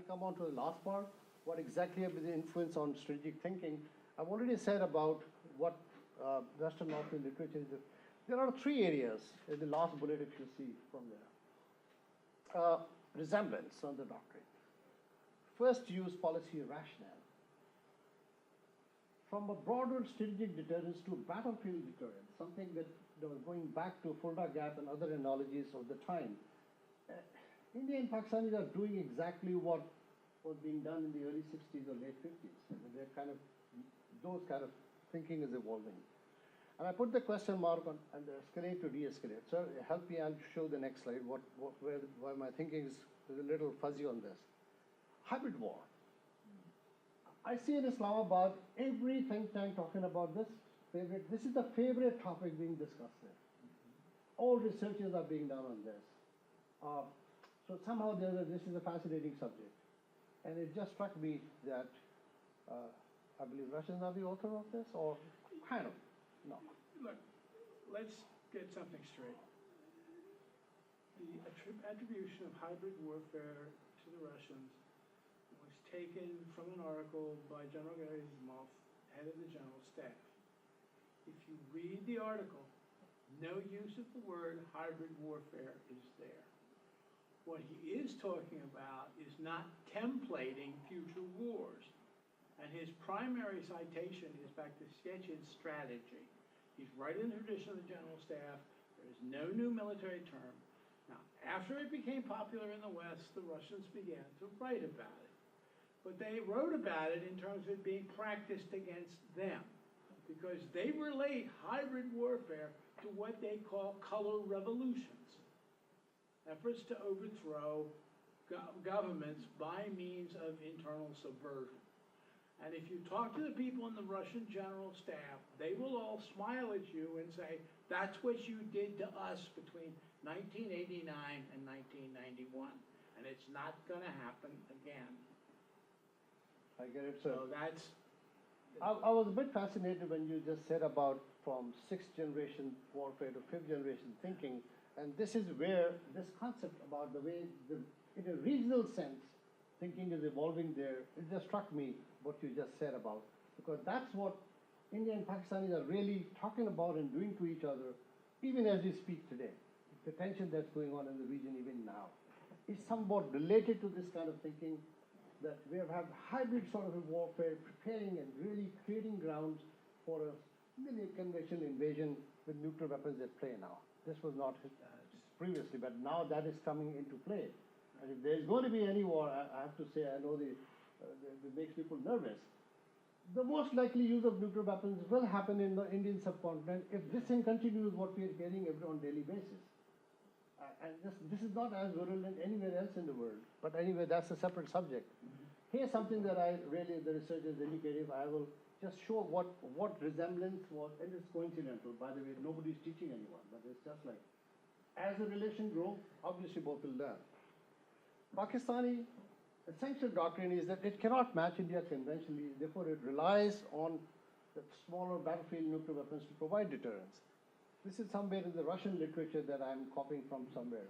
I'll come on to the last part, what exactly have been the influence on strategic thinking. I've already said about what Western Northern literature is. There are three areas in the last bullet, if you see from there. Resemblance on the doctrine. First, use policy rationale. From a broader strategic deterrence to battlefield deterrence, something that going back to Fulda Gap and other analogies of the time. India and Pakistanis are doing exactly what was being done in the early 60s or late 50s. They're those kind of thinking is evolving. And I put the question mark on and the escalate to de-escalate. Sir, help me, I'll show the next slide, why my thinking is a little fuzzy on this. Hybrid war. I see in Islamabad, every think tank talking about this. This is the favorite topic being discussed there. All researches are being done on this. So somehow this is a fascinating subject. And it just struck me that I believe Russians are the author of this, or kind of, no. Look, let's get something straight. The attribution of hybrid warfare to the Russians was taken from an article by General Gerasimov, head of the General Staff. If you read the article, no use of the word hybrid warfare is there. What he is talking about is not templating future wars. And his primary citation is back to Sechin's strategy. He's right in the tradition of the General Staff. There is no new military term. Now, after it became popular in the West, the Russians began to write about it. But they wrote about it in terms of it being practiced against them, because they relate hybrid warfare to what they call color revolutions, efforts to overthrow governments by means of internal subversion. And if you talk to the people in the Russian General Staff, they will all smile at you and say, that's what you did to us between 1989 and 1991. And it's not going to happen again. I get it, sir. So that's... I was a bit fascinated when you just said about from sixth generation warfare to fifth generation thinking. And this is where this concept about the way, in a regional sense, thinking is evolving there. It just struck me what you just said about, because that's what India and Pakistanis are really talking about and doing to each other, even as we speak today. The tension that's going on in the region even now is somewhat related to this kind of thinking, that we have had hybrid sort of a warfare, preparing and really creating grounds for a mini conventional invasion with nuclear weapons at play now. This was not previously, but now that is coming into play. And if there's going to be any war, I have to say, I know it makes people nervous. The most likely use of nuclear weapons will happen in the Indian subcontinent if this thing continues what we are hearing on a daily basis. And this is not as virulent anywhere else in the world. But anyway, that's a separate subject. Here's something that the research is indicative. I will just show what resemblance was, and it's coincidental. By the way, nobody's teaching anyone, but it's just like, as the relation grows, obviously both will learn. Pakistani essential doctrine is that it cannot match India conventionally, therefore it relies on the smaller battlefield nuclear weapons to provide deterrence. This is somewhere in the Russian literature that I'm copying from somewhere,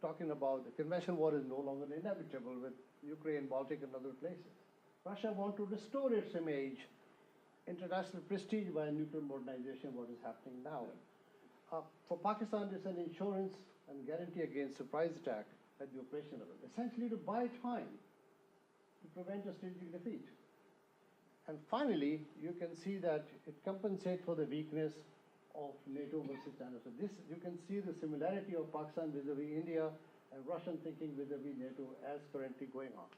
talking about the conventional war is no longer inevitable with Ukraine, Baltic, and other places. Russia wants to restore its image, international prestige by nuclear modernization, what is happening now. For Pakistan, it's an insurance and guarantee against surprise attack at the operational level, essentially to buy time to prevent a strategic defeat. And finally, you can see that it compensates for the weakness of NATO versus China. So this, you can see the similarity of Pakistan vis-a-vis India and Russian thinking vis-a-vis NATO as currently going on.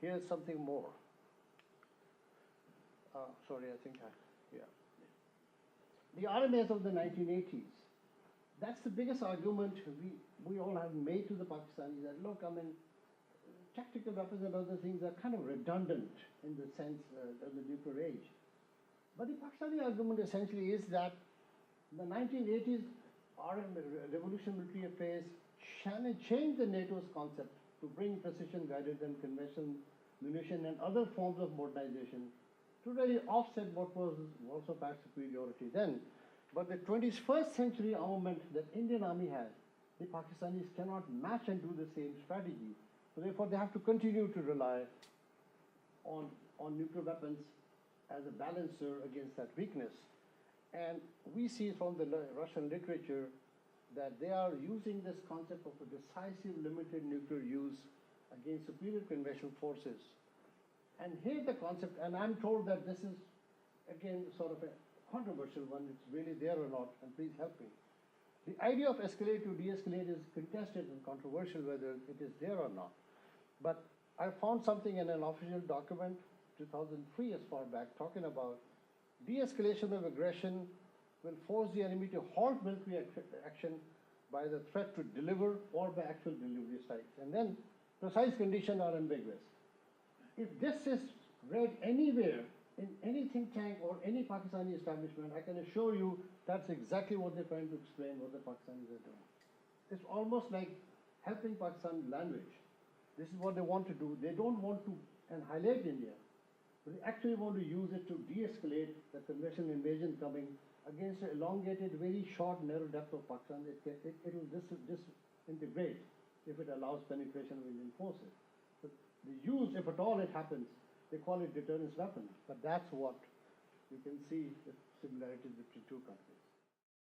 Here's something more. Sorry, I think yeah. The RMS of the 1980s. That's the biggest argument we all have made to the Pakistanis, that look, I mean, tactical weapons and other things are kind of redundant in the sense of the nuclear age. But the Pakistani argument essentially is that the 1980s revolution military affairs changed the NATO's concept to bring precision guided and conventional munition and other forms of modernization to really offset what was also fact superiority then. But the 21st century armament that Indian Army has, the Pakistanis cannot match and do the same strategy. So therefore, they have to continue to rely on nuclear weapons as a balancer against that weakness. And we see from the Russian literature that they are using this concept of a decisive limited nuclear use against superior conventional forces. And here the concept, and I'm told that this is, again, sort of a controversial one, it's really there or not, and please help me. The idea of escalate to de-escalate is contested and controversial whether it is there or not. But I found something in an official document, 2003 as far back, talking about de-escalation of aggression will force the enemy to halt military action by the threat to deliver or by actual delivery strikes. And then precise conditions are ambiguous. If this is read anywhere in any think tank or any Pakistani establishment, I can assure you that's exactly what they're trying to explain what the Pakistanis are doing. It's almost like helping Pakistan language. This is what they want to do. They don't want to annihilate India, but they actually want to use it to de-escalate the conventional invasion coming against an elongated, very short, narrow depth of Pakistan. It will disintegrate if it allows penetration of Indian forces. But the use, if at all it happens, they call it deterrence weapon. But that's what you can see the similarities between two countries.